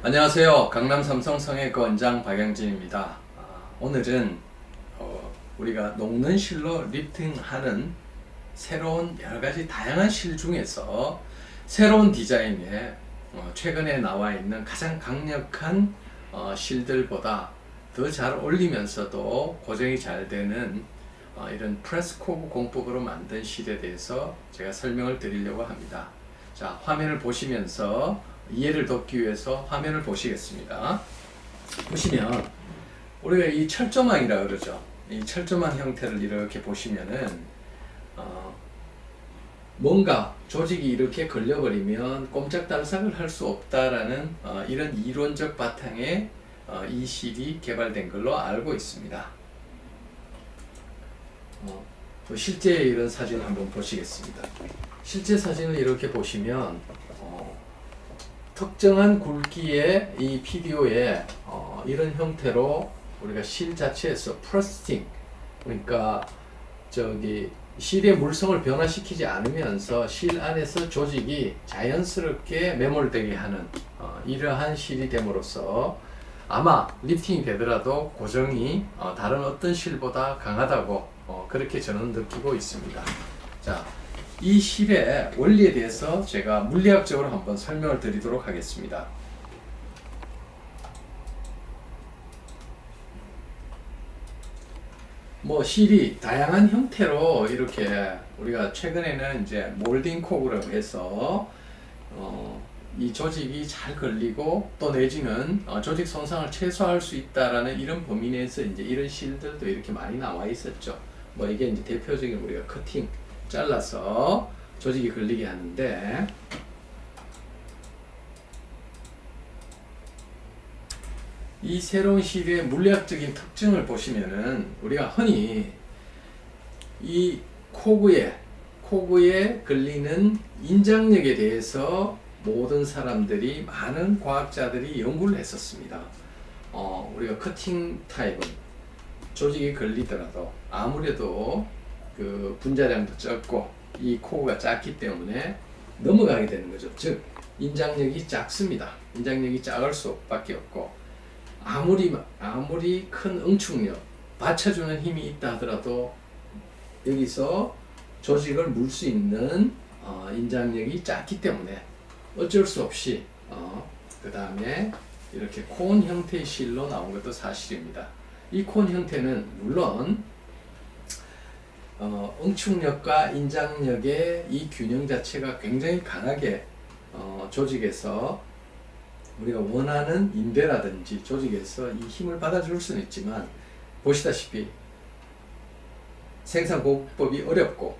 안녕하세요. 강남 삼성 성형외과 원장 박양진입니다. 오늘은 우리가 녹는 실로 리프팅하는 새로운 여러가지 다양한 실 중에서 새로운 디자인의 최근에 나와 있는 가장 강력한 실들보다 더 잘 어울리면서도 고정이 잘 되는 이런 프레스 코브 공법으로 만든 실에 대해서 제가 설명을 드리려고 합니다. 자, 화면을 보시면서 이해를 돕기 위해서 화면을 보시겠습니다. 보시면 우리가 이 철조망이라 그러죠. 이 철조망 형태를 이렇게 보시면은 뭔가 조직이 이렇게 걸려버리면 꼼짝달싹을 할 수 없다라는 이런 이론적 바탕에 이 실이 개발된 걸로 알고 있습니다. 또 실제 이런 사진을 한번 보시겠습니다. 실제 사진을 이렇게 보시면 특정한 굵기의 이 PDO에 이런 형태로 우리가 실 자체에서 프로스팅, 그러니까 실의 물성을 변화시키지 않으면서 실 안에서 조직이 자연스럽게 매몰되게 하는 이러한 실이 됨으로써 아마 리프팅이 되더라도 고정이 다른 어떤 실보다 강하다고 그렇게 저는 느끼고 있습니다. 자, 이 실의 원리에 대해서 제가 물리학적으로 한번 설명을 드리도록 하겠습니다. 실이 다양한 형태로 이렇게 우리가 최근에는 이제 몰딩 코브라고 해서 이 조직이 잘 걸리고 또 내지는 조직 손상을 최소화할 수 있다라는 이런 범위 내에서 이제 이런 실들도 이렇게 많이 나와 있었죠. 이게 이제 대표적인 우리가 커팅 잘라서 조직이 걸리게 하는데, 이 새로운 실의 물리학적인 특징을 보시면은 우리가 흔히 이 코브에 걸리는 인장력에 대해서 모든 사람들이, 많은 과학자들이 연구를 했었습니다. 우리가 커팅 타입은 조직이 걸리더라도 아무래도 그 분자량도 적고 이 코브가 작기 때문에 넘어가게 되는 거죠. 즉 인장력이 작습니다. 인장력이 작을 수밖에 없고, 아무리 큰 응축력, 받쳐주는 힘이 있다 하더라도 여기서 조직을 물 수 있는 인장력이 작기 때문에 어쩔 수 없이 그 다음에 이렇게 콘 형태의 실로 나온 것도 사실입니다. 이 콘 형태는 물론 응축력과 인장력의 이 균형 자체가 굉장히 강하게 조직에서 우리가 원하는 인대라든지 조직에서 이 힘을 받아줄 수는 있지만, 보시다시피 생산 공법이 어렵고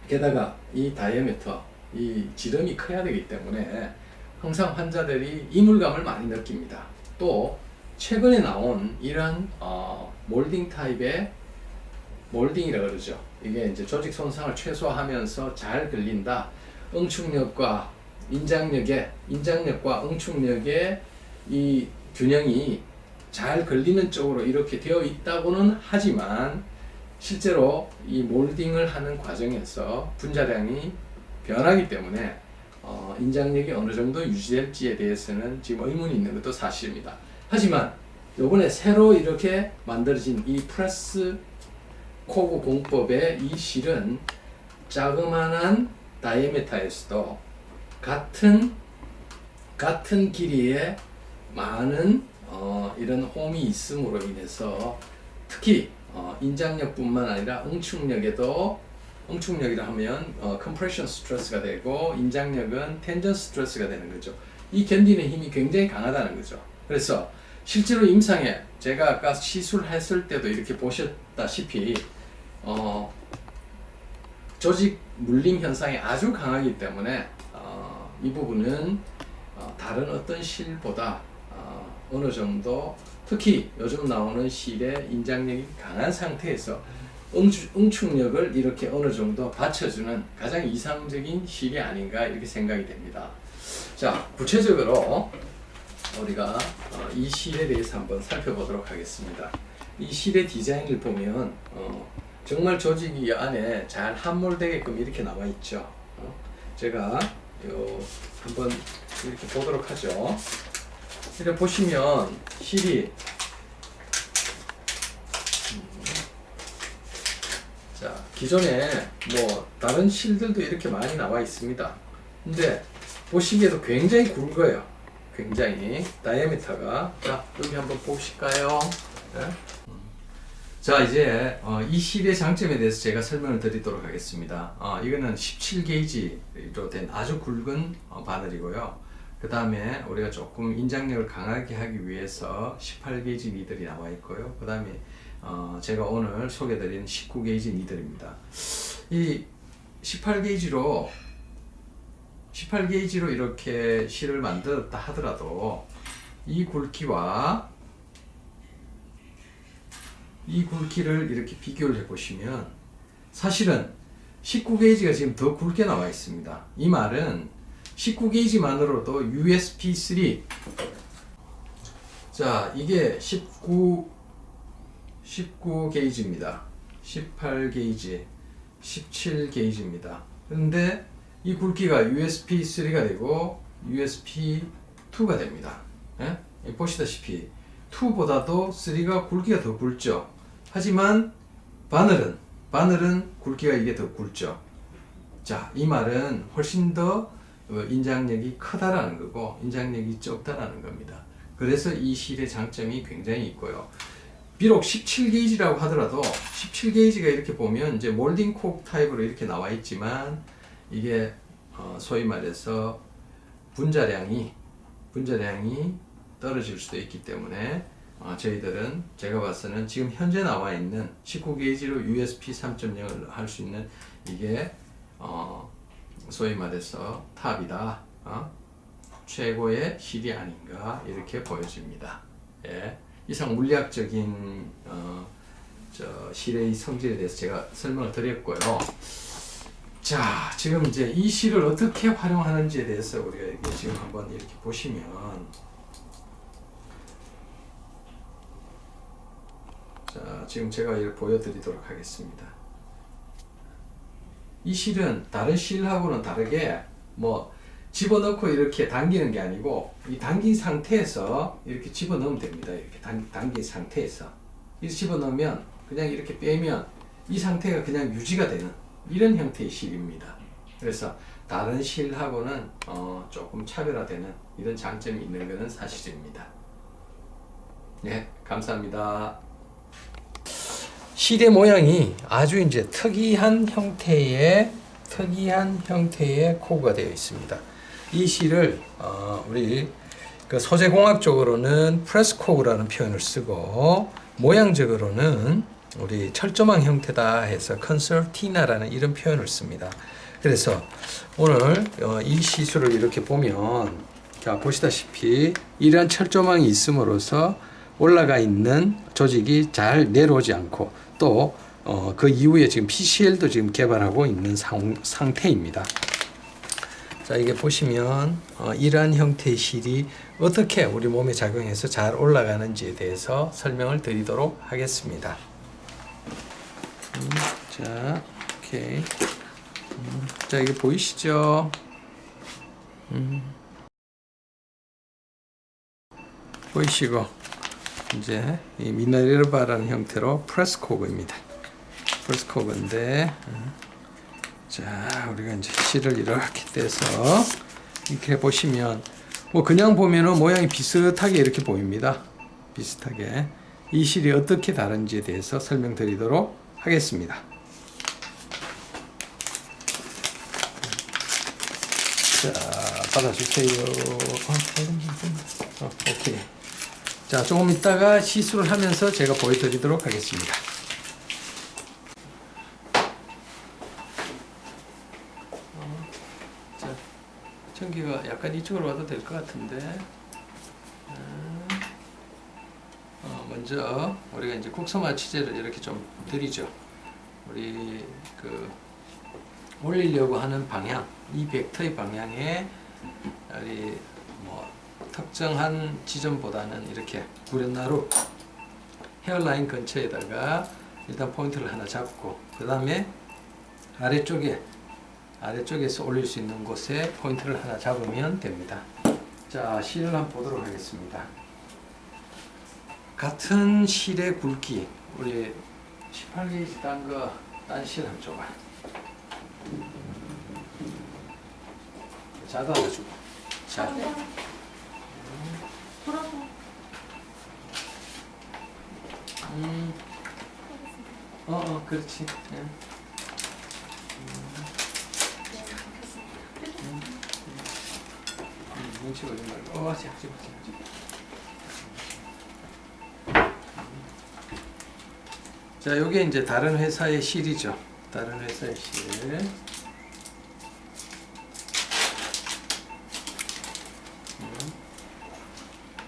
게다가 이 다이아미터, 이 지름이 커야 되기 때문에 항상 환자들이 이물감을 많이 느낍니다. 또 최근에 나온 이러한 몰딩 타입의 몰딩이라 그러죠. 이게 이제 조직 손상을 최소화하면서 잘 걸린다. 응축력과 인장력과 응축력의 이 균형이 잘 걸리는 쪽으로 이렇게 되어 있다고는 하지만, 실제로 이 몰딩을 하는 과정에서 분자량이 변하기 때문에 인장력이 어느 정도 유지될지에 대해서는 지금 의문이 있는 것도 사실입니다. 하지만 이번에 새로 이렇게 만들어진 이 프레스 코브 공법의 이 실은 자그마한 다이아미터에서도 같은 길이의 많은 이런 홈이 있음으로 인해서 특히 인장력뿐만 아니라 응축력이라 하면 compression 스트레스가 되고, 인장력은 텐전 스트레스가 되는 거죠. 이 견디는 힘이 굉장히 강하다는 거죠. 그래서 실제로 임상에 제가 아까 시술했을 때도 이렇게 보셨다시피 조직 물림 현상이 아주 강하기 때문에 이 부분은 다른 어떤 실보다 어느 정도, 특히 요즘 나오는 실의 인장력이 강한 상태에서 응축력을 이렇게 어느 정도 받쳐주는 가장 이상적인 실이 아닌가 이렇게 생각이 됩니다. 자, 구체적으로 우리가 이 실에 대해서 한번 살펴보도록 하겠습니다. 이 실의 디자인을 보면 정말 조직이 안에 잘 함몰되게끔 이렇게 나와 있죠. 제가 한번 이렇게 보도록 하죠. 이렇게 보시면 실이 자, 기존에 뭐 다른 실들도 이렇게 많이 나와 있습니다. 근데 보시기에도 굉장히 굵어요. 굉장히 다이아미터가. 자, 여기 한번 보실까요? 네. 자, 이제 이 실의 장점에 대해서 제가 설명을 드리도록 하겠습니다. 이거는 17게이지로 된 아주 굵은 바늘이고요. 그 다음에 우리가 조금 인장력을 강하게 하기 위해서 18게이지 니들이 나와 있고요. 그 다음에 제가 오늘 소개드린 19게이지 니들입니다. 이 18게이지로 이렇게 실을 만들었다 하더라도 이 굵기와 이 굵기를 이렇게 비교를 해 보시면 사실은 19게이지가 지금 더 굵게 나와 있습니다. 이 말은 19게이지만으로도 USB-3 자, 이게 19게이지입니다. 18게이지, 17게이지입니다. 그런데 이 굵기가 USB-3가 되고 USB-2가 됩니다. 예? 보시다시피 2보다도 3가 굵기가 더 굵죠. 하지만 바늘은 굵기가 이게 더 굵죠. 자, 이 말은 훨씬 더 인장력이 크다라는 거고 인장력이 적다라는 겁니다. 그래서 이 실의 장점이 굉장히 있고요. 비록 17게이지라고 하더라도 17게이지가 이렇게 보면 이제 몰딩 콕 타입으로 이렇게 나와 있지만 이게 소위 말해서 분자량이 떨어질 수도 있기 때문에 저희들은 제가 봐서는 지금 현재 나와 있는 19게이지로 USB 3.0을 할 수 있는 이게 소위 말해서 탑이다, 최고의 실이 아닌가 이렇게 보여집니다. 예. 이상 물리학적인 실의 성질에 대해서 제가 설명을 드렸고요. 자, 지금 이제 이 실을 어떻게 활용하는지에 대해서 우리가 이렇게 지금 한번 이렇게 보시면 자, 지금 제가 이걸 보여드리도록 하겠습니다. 이 실은 다른 실하고는 다르게 뭐 집어넣고 이렇게 당기는 게 아니고 이 당긴 상태에서 이렇게 집어넣으면 됩니다. 이렇게 당긴 상태에서 이렇게 집어넣으면 그냥 이렇게 빼면 이 상태가 그냥 유지가 되는 이런 형태의 실입니다. 그래서 다른 실하고는 조금 차별화되는 이런 장점이 있는 것은 사실입니다. 네, 감사합니다. 실의 모양이 아주 이제 특이한 형태의 코가 되어 있습니다. 이 실을 우리 그 소재공학적으로는 프레스 코그라는 표현을 쓰고 모양적으로는 우리 철조망 형태다 해서 컨서티나라는 이런 표현을 씁니다. 그래서 오늘 이 시술을 이렇게 보면 자, 보시다시피 이러한 철조망이 있음으로써 올라가 있는 조직이 잘 내려오지 않고 또 그 이후에 지금 PCL도 지금 개발하고 있는 상태입니다. 자, 이게 보시면 이러한 형태의 실이 어떻게 우리 몸에 작용해서 잘 올라가는지에 대해서 설명을 드리도록 하겠습니다. 자, 오케이. 자, 이게 보이시죠? 보이시고 이제 이 미네르바라는 형태로 프레스 코그입니다. 프레스 코그인데 자, 우리가 이제 실을 이렇게 떼서 이렇게 보시면 뭐 그냥 보면은 모양이 비슷하게 이렇게 보입니다. 비슷하게 이 실이 어떻게 다른지에 대해서 설명드리도록 하겠습니다. 자, 받아주세요. 오케이. 자, 조금 있다가 시술을 하면서 제가 보여드리도록 하겠습니다. 자, 전기가 약간 이쪽으로 와도 될 것 같은데, 먼저 우리가 이제 국소마 치제를 이렇게 좀 드리죠. 우리 그 올리려고 하는 방향, 이 벡터의 방향에 우리 뭐 특정한 지점보다는 이렇게 구렛나루 헤어라인 근처에다가 일단 포인트를 하나 잡고 그 다음에 아래쪽에서 올릴 수 있는 곳에 포인트를 하나 잡으면 됩니다. 자, 실을 한번 보도록 하겠습니다. 같은 실의 굵기, 우리 18게이지 딴 실 한번 줘봐. 자도 하나 주고. 자. 그렇지. 네. 눈치 보지 말고. 찍지. 자, 요게 이제 다른 회사의 실이죠. 다른 회사의 실.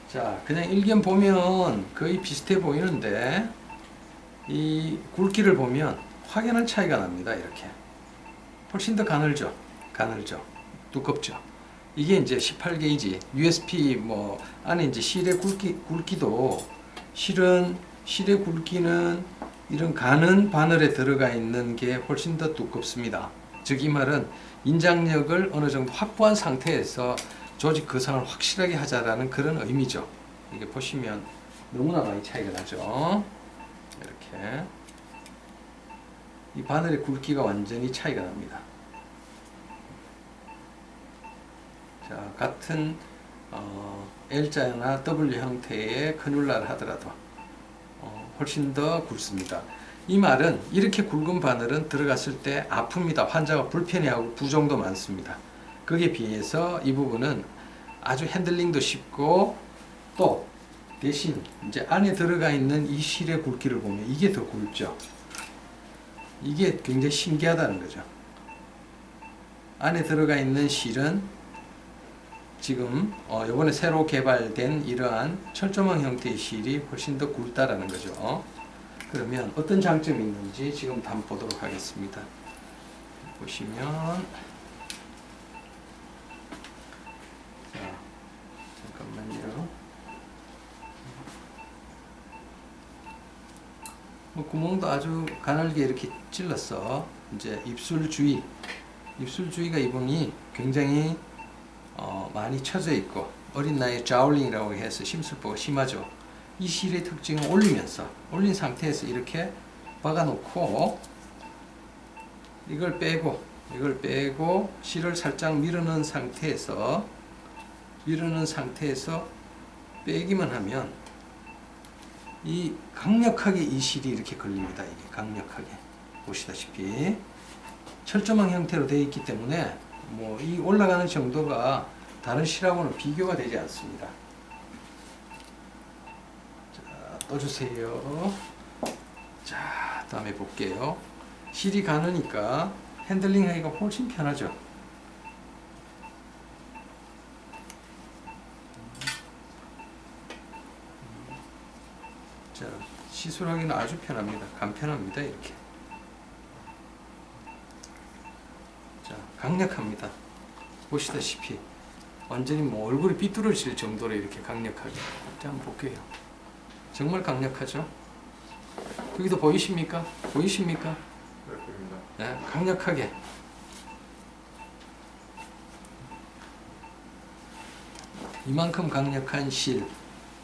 자, 그냥 일견 보면 거의 비슷해 보이는데 이 굵기를 보면 확연한 차이가 납니다. 이렇게 훨씬 더 가늘죠. 두껍죠. 이게 이제 18게이지 USP 뭐 안에 이제 실의 굵기도 실은 실의 굵기는 이런 가는 바늘에 들어가 있는 게 훨씬 더 두껍습니다. 즉 이 말은 인장력을 어느 정도 확보한 상태에서 조직 거상을 확실하게 하자라는 그런 의미죠. 이게 보시면 너무나 많이 차이가 나죠. 이렇게 이 바늘의 굵기가 완전히 차이가 납니다. 자, 같은 L자나 W 형태의 커뉼라를 하더라도 훨씬 더 굵습니다. 이 말은 이렇게 굵은 바늘은 들어갔을 때 아픕니다. 환자가 불편해하고 부종도 많습니다. 거기에 비해서 이 부분은 아주 핸들링도 쉽고 또 대신 이제 안에 들어가 있는 이 실의 굵기를 보면 이게 더 굵죠. 이게 굉장히 신기하다는 거죠. 안에 들어가 있는 실은 지금 이번에 새로 개발된 이러한 철조망 형태의 실이 훨씬 더 굵다라는 거죠. 그러면 어떤 장점이 있는지 지금 한번 보도록 하겠습니다. 보시면 자, 잠깐만요. 뭐 구멍도 아주 가늘게 이렇게 찔렀어. 이제 입술 주위가 이 부분이 굉장히 많이 처져 있고 어린 나이에 자울링이라고 해서 심술보가 심하죠. 이 실의 특징은 올린 상태에서 이렇게 박아놓고 이걸 빼고 실을 살짝 밀어넣은 상태에서 빼기만 하면 이 강력하게 이 실이 이렇게 걸립니다. 이게 강력하게 보시다시피 철조망 형태로 되어 있기 때문에 뭐 이 올라가는 정도가 다른 실하고는 비교가 되지 않습니다. 자, 떠주세요. 자, 다음에 볼게요. 실이 가느니까 핸들링 하기가 훨씬 편하죠. 자, 시술하기는 아주 편합니다. 간편합니다. 이렇게. 자, 강력합니다. 보시다시피 완전히 뭐 얼굴이 삐뚤어질 정도로 이렇게 강력하게. 자, 한번 볼게요. 정말 강력하죠? 여기도 보이십니까? 그렇습니다. 네, 강력하게. 이만큼 강력한 실,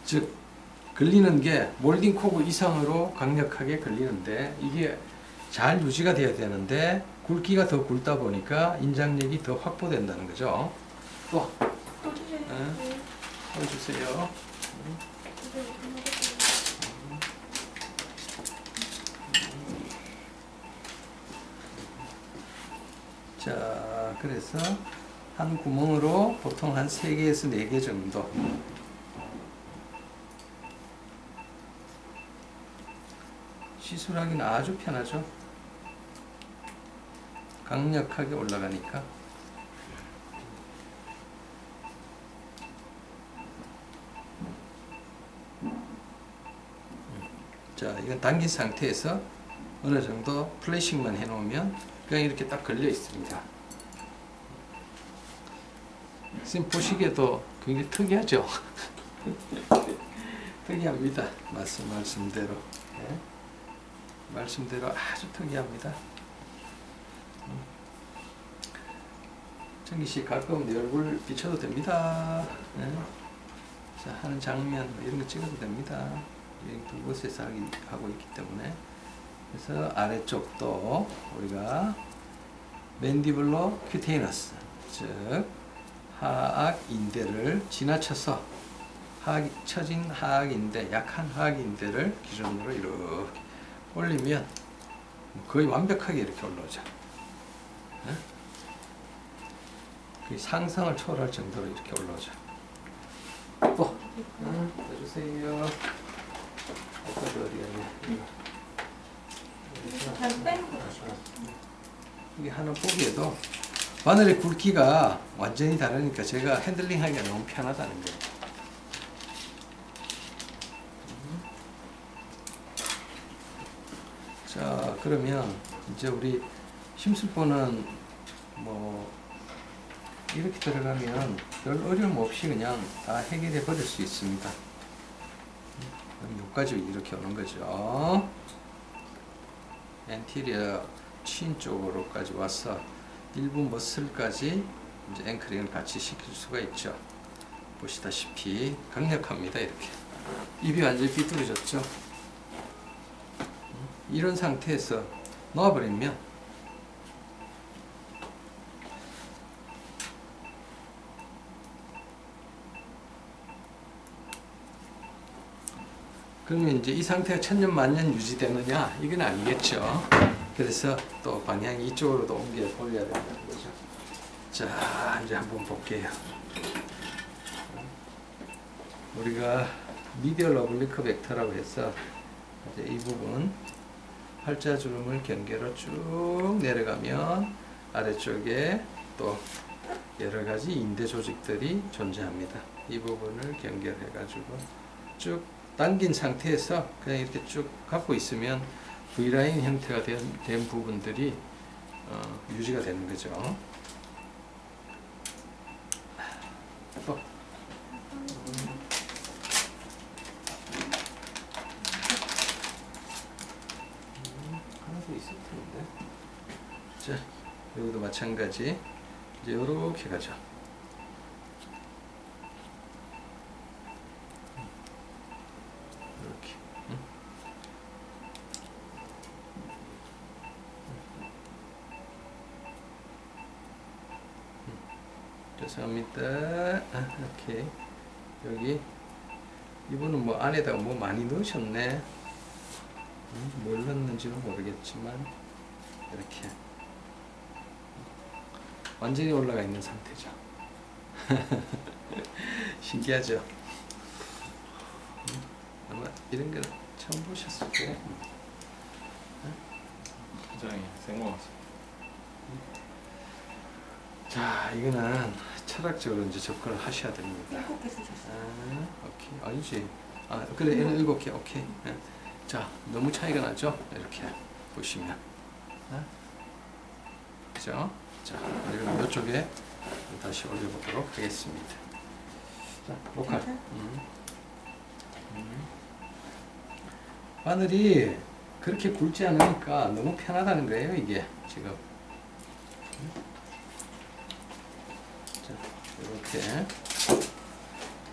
즉 걸리는 게 몰딩 코브 이상으로 강력하게 걸리는데 이게 잘 유지가 돼야 되는데 굵기가 더 굵다 보니까 인장력이 더 확보된다는 거죠. 또 주세요. 자, 그래서 한 구멍으로 보통 한 3개에서 4개 정도. 시술하기는 아주 편하죠. 강력하게 올라가니까. 자, 이건 당긴 상태에서 어느 정도 플래싱만 해놓으면 그냥 이렇게 딱 걸려 있습니다. 선생님 보시기에도 굉장히 특이하죠? 특이합니다. 말씀대로. 네? 말씀대로 아주 특이합니다. 정기씨 가끔 내 얼굴 비춰도 됩니다. 네. 자, 하는 장면 이런 거 찍어도 됩니다. 두 곳에서 하고 있기 때문에. 그래서 아래쪽도 우리가 맨디블러 큐테이너스, 즉 하악 인대를 지나쳐서 처진 하악 인대, 약한 하악 인대를 기준으로 이렇게 올리면 거의 완벽하게 이렇게 올라오죠. 네? 그 상상을 초월할 정도로 이렇게 올라오죠. 또, 해주세요. 이게 하나 보기에도 바늘의 굵기가 완전히 다르니까 제가 핸들링하기가 너무 편하다는 거예요. 자, 그러면 이제 우리 심술보는 뭐 이렇게 들어가면 별 어려움 없이 그냥 다 해결해 버릴 수 있습니다. 여기까지 이렇게 오는 거죠. 엔티리어 친 쪽으로까지 와서 일부 머슬까지 이제 앵커링을 같이 시킬 수가 있죠. 보시다시피 강력합니다. 이렇게 입이 완전히 삐뚤어졌죠. 이런 상태에서 놓아버리면 그러면 이제 이 상태가 천년 만년 유지되느냐? 이건 아니겠죠. 그래서 또 방향이 이쪽으로도 올려야 된다는 거죠. 자, 이제 한번 볼게요. 우리가 미디얼 오블리크 벡터라고 해서 이제 이 부분 팔자주름을 경계로 쭉 내려가면 아래쪽에 또 여러 가지 인대 조직들이 존재합니다. 이 부분을 경계해가지고 쭉 당긴 상태에서 그냥 이렇게 쭉 갖고 있으면 V라인 형태가 된 부분들이 유지가 되는 거죠. 또 하나 더 있을 텐데. 자, 여기도 마찬가지. 이제 이렇게 가죠. 이렇게. 죄송합니다. 오케이. 여기 이분은 뭐 안에다가 뭐 많이 넣으셨네. 뭘 넣는지는 모르겠지만 이렇게 완전히 올라가 있는 상태죠. 신기하죠? 아마 이런 걸 처음 보셨을 거예요. 굉장히 생각났어요. 자, 이거는 철학적으로 이제 접근을 하셔야 됩니다. 7개 쓰셨어요. 오케이. 아니지. 그래, 얘는 7개, 오케이. 자, 너무 차이가 나죠? 이렇게 보시면. 그죠? 자, 그리고 이쪽에 다시 올려보도록 하겠습니다. 자, 로컬. 바늘이 그렇게 굵지 않으니까 너무 편하다는 거예요, 이게 지금. 자, 이렇게.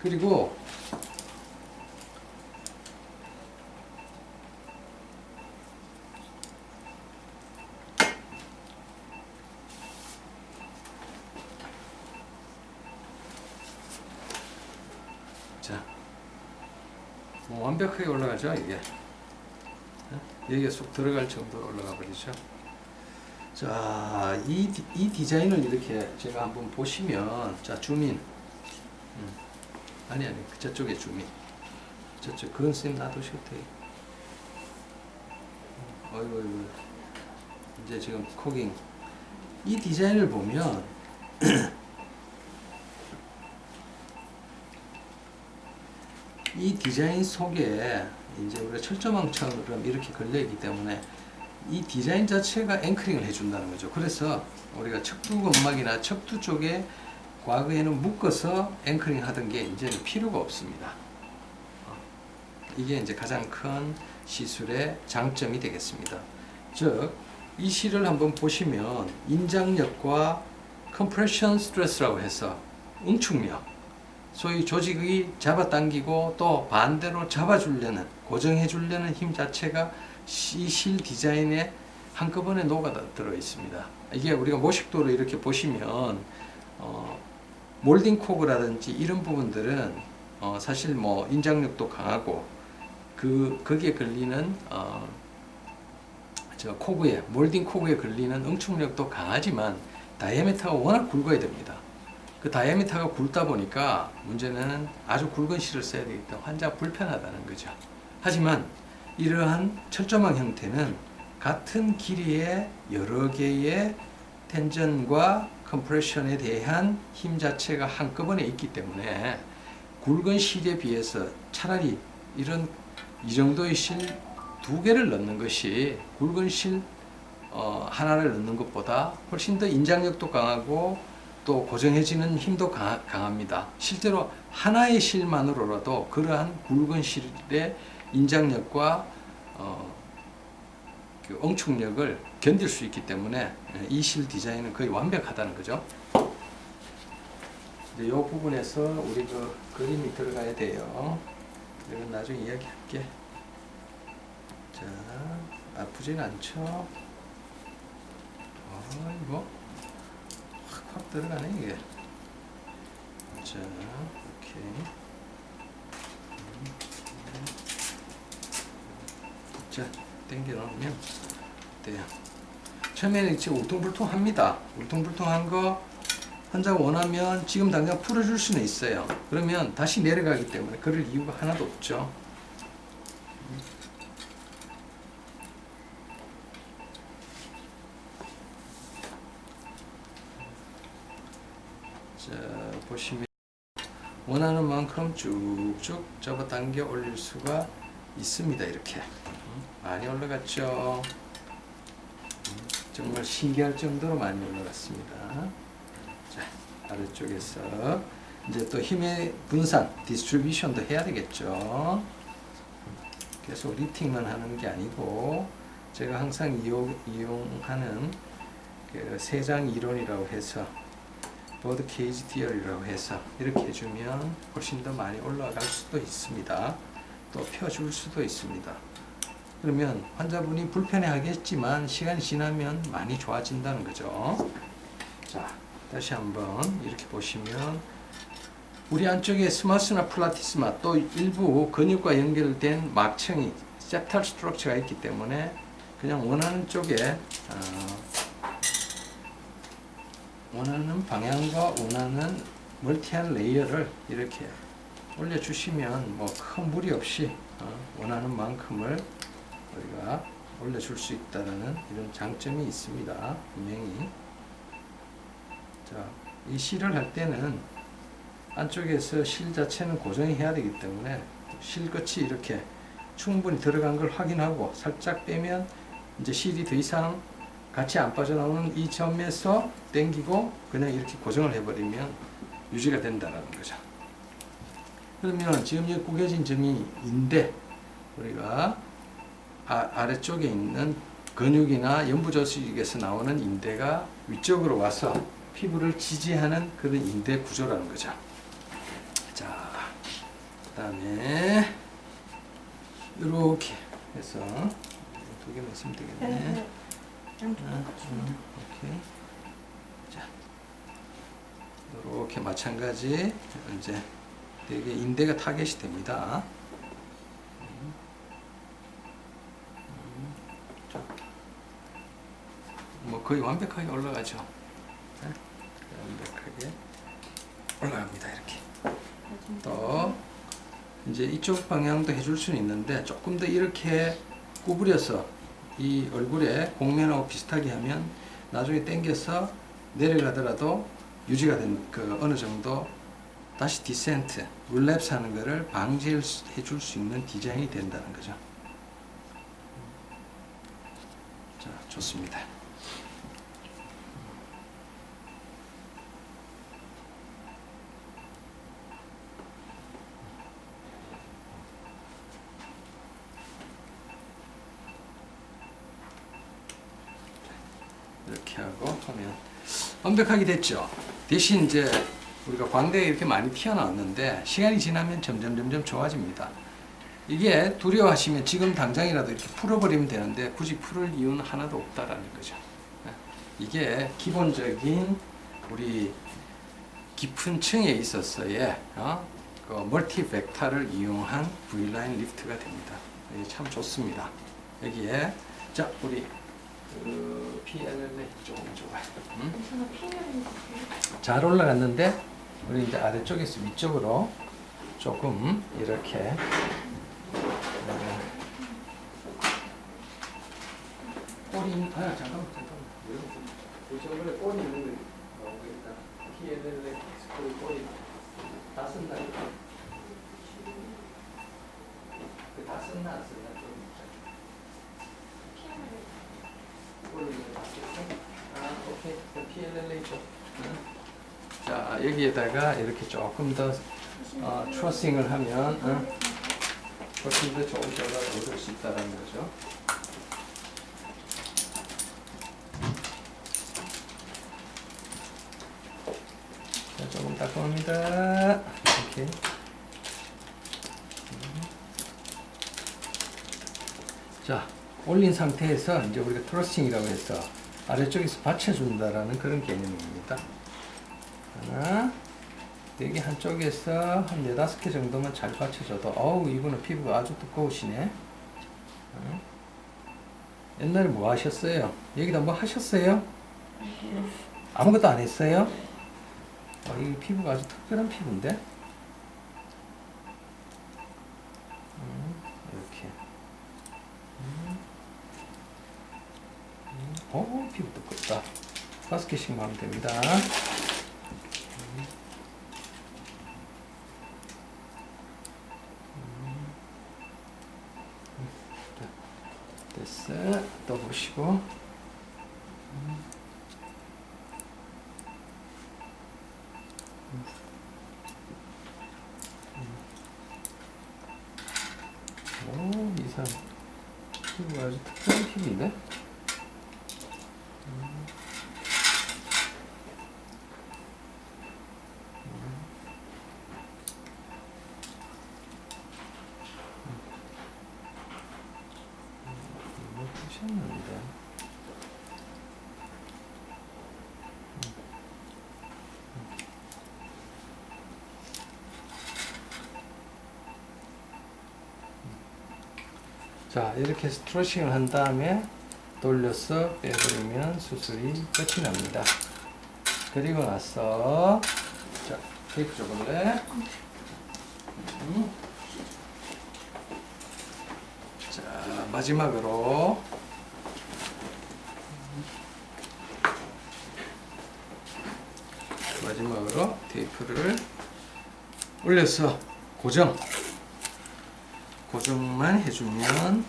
그리고 자, 뭐 완벽하게 올라가죠, 이게. 여기가 쏙 들어갈 정도로 올라가 버리죠. 자, 이 디자인을 이렇게 제가 한번 보시면, 자, 줌인. 아니, 저쪽에 줌인. 저쪽, 그건 쌤 놔두셔도 돼요. 어이구. 이제 지금 코깅. 이 디자인을 보면, 이 디자인 속에 이제 우리가 철조망처럼 이렇게 걸려있기 때문에 이 디자인 자체가 앵커링을 해준다는 거죠. 그래서 우리가 척두 건막이나 척두 쪽에 과거에는 묶어서 앵커링 하던 게 이제는 필요가 없습니다. 이게 이제 가장 큰 시술의 장점이 되겠습니다. 즉, 이 실을 한번 보시면 인장력과 컴프레션 스트레스라고 해서 응축력, 소위 조직이 잡아당기고 또 반대로 잡아주려는, 고정해주려는 힘 자체가 이 실 디자인에 한꺼번에 녹아들어 있습니다. 이게 우리가 모식도로 이렇게 보시면 몰딩 코그라든지 이런 부분들은 사실 뭐 인장력도 강하고 거기에 걸리는 저 코그에, 몰딩 코그에 걸리는 응축력도 강하지만 다이아미터가 워낙 굵어야 됩니다. 그 다이아미터가 굵다 보니까 문제는 아주 굵은 실을 써야 되기 때문에 환자가 불편하다는 거죠. 하지만 이러한 철조망 형태는 같은 길이의 여러 개의 텐전과 컴프레션에 대한 힘 자체가 한꺼번에 있기 때문에 굵은 실에 비해서 차라리 이 정도의 실 두 개를 넣는 것이 굵은 실 하나를 넣는 것보다 훨씬 더 인장력도 강하고 또 고정해지는 힘도 강합니다. 실제로 하나의 실만으로라도 그러한 굵은 실의 인장력과 그 응축력을 견딜 수 있기 때문에 이 실 디자인은 거의 완벽하다는 거죠. 이 부분에서 우리 그 그림이 들어가야 돼요. 이건 나중에 이야기할게. 자, 아프진 않죠? 이거 확 들어가네 이게. 자, 오케이. 자, 당겨 놓으면 돼요. 처음에는 지금 울퉁불퉁합니다. 울퉁불퉁한 거 환자가 원하면 지금 당장 풀어줄 수는 있어요. 그러면 다시 내려가기 때문에 그럴 이유가 하나도 없죠. 자, 보시면 원하는 만큼 쭉쭉 잡아당겨 올릴 수가 있습니다. 이렇게 많이 올라갔죠. 정말 신기할 정도로 많이 올라갔습니다. 자, 아래쪽에서 이제 또 힘의 분산, 디스트리뷰션도 해야 되겠죠. 계속 리프팅만 하는 게 아니고 제가 항상 이용하는 그 세장 이론이라고 해서 버드 케이지 티어리라고 해서 이렇게 해주면 훨씬 더 많이 올라갈 수도 있습니다. 또 펴줄 수도 있습니다. 그러면 환자분이 불편해 하겠지만 시간이 지나면 많이 좋아진다는 거죠. 자, 다시 한번 이렇게 보시면 우리 안쪽에 스마스나 플라티스마 또 일부 근육과 연결된 막층이 septal 스트럭처가 있기 때문에 그냥 원하는 쪽에 원하는 방향과 원하는 멀티한 레이어를 이렇게 올려주시면 뭐 큰 무리 없이 원하는 만큼을 우리가 올려줄 수 있다는 이런 장점이 있습니다. 분명히. 자, 이 실을 할 때는 안쪽에서 실 자체는 고정해야 되기 때문에 실 끝이 이렇게 충분히 들어간 걸 확인하고 살짝 빼면 이제 실이 더 이상 같이 안 빠져나오는 이 점에서 당기고 그냥 이렇게 고정을 해버리면 유지가 된다는 거죠. 그러면 지금 여기 구겨진 점이 인대, 우리가 아래쪽에 있는 근육이나 연부조직에서 나오는 인대가 위쪽으로 와서 피부를 지지하는 그런 인대 구조라는 거죠. 자, 그 다음에 이렇게 해서 두 개만 있으면 되겠네. 오케이. 자, 이렇게 마찬가지 이제 되게 인대가 타겟이 됩니다. 뭐 거의 완벽하게 올라가죠. 네? 완벽하게 올라갑니다. 이렇게. 또 이제 이쪽 방향도 해줄 수는 있는데 조금 더 이렇게 구부려서 이 얼굴에 공면하고 비슷하게 하면 나중에 당겨서 내려가더라도 유지가 된 그 어느 정도 다시 디센트, 룰랩스 하는 거를 방지해 줄 수 있는 디자인이 된다는 거죠. 자, 좋습니다. 이렇게 하고 하면 완벽하게 됐죠. 대신 이제 우리가 광대가 이렇게 많이 튀어나왔는데 시간이 지나면 점점 좋아집니다. 이게 두려워하시면 지금 당장이라도 이렇게 풀어버리면 되는데 굳이 풀을 이유는 하나도 없다라는 거죠. 이게 기본적인 우리 깊은 층에 있어서의 그 멀티 벡터를 이용한 V라인 리프트가 됩니다. 이게 참 좋습니다. 여기에 자 우리 그 PLLA 조금 좋아요. 잘 올라갔는데 우리 이제 아래쪽에서 위쪽으로 조금 이렇게 꼬리 잠깐만 이쪽으로 꼬리 있는 거 PLLA 꼬리 다 쓴다. 다 썼나 안 썼나 좀 꼬리 있는 거다 썼어? 오케이. PLLA 줘. 자 여기에다가 이렇게 조금 더 트러싱을 하면 훨씬 더 좋은 결과를 얻을 수 있다는 거죠. 자 조금 닦아옵니다. 오케이. 자 올린 상태에서 이제 우리가 트러싱이라고 해서 아래쪽에서 받쳐준다라는 그런 개념입니다. 하나, 여기 한쪽에서 한 4-5개 정도만 잘 받쳐줘도 어우 이분은 피부가 아주 두꺼우시네. 옛날에 뭐 하셨어요? 여기다 뭐 하셨어요? 아무것도 안 했어요? 이 피부가 아주 특별한 피부인데? 이렇게 피부 두껍다. 5개씩만 하면 됩니다. 됐어. 또 보시고. 오, 이 사람 피부가 아주 특별한 피부인데? 하셨는데. 자 이렇게 해서 트러싱을 한 다음에 돌려서 빼버리면 수술이 끝이 납니다. 그리고 나서 자 테이프 줘볼래? 자 마지막으로 테이프를 올려서 고정만 해주면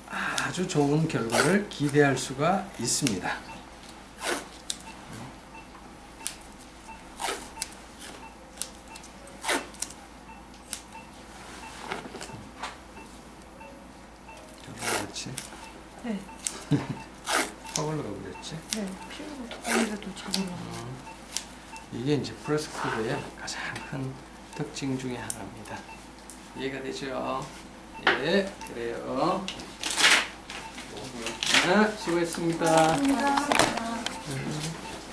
아주 좋은 결과를 기대할 수가 있습니다. 그렇지? 네. 확 올라가 버렸지? 네. 피부가 두꺼운데도 잘 올라가요. 이게 이제 브러스 커브의 가장 큰 특징 중에 하나입니다. 이해가 되죠? 예, 그래요. 수고했습니다. 감사합니다.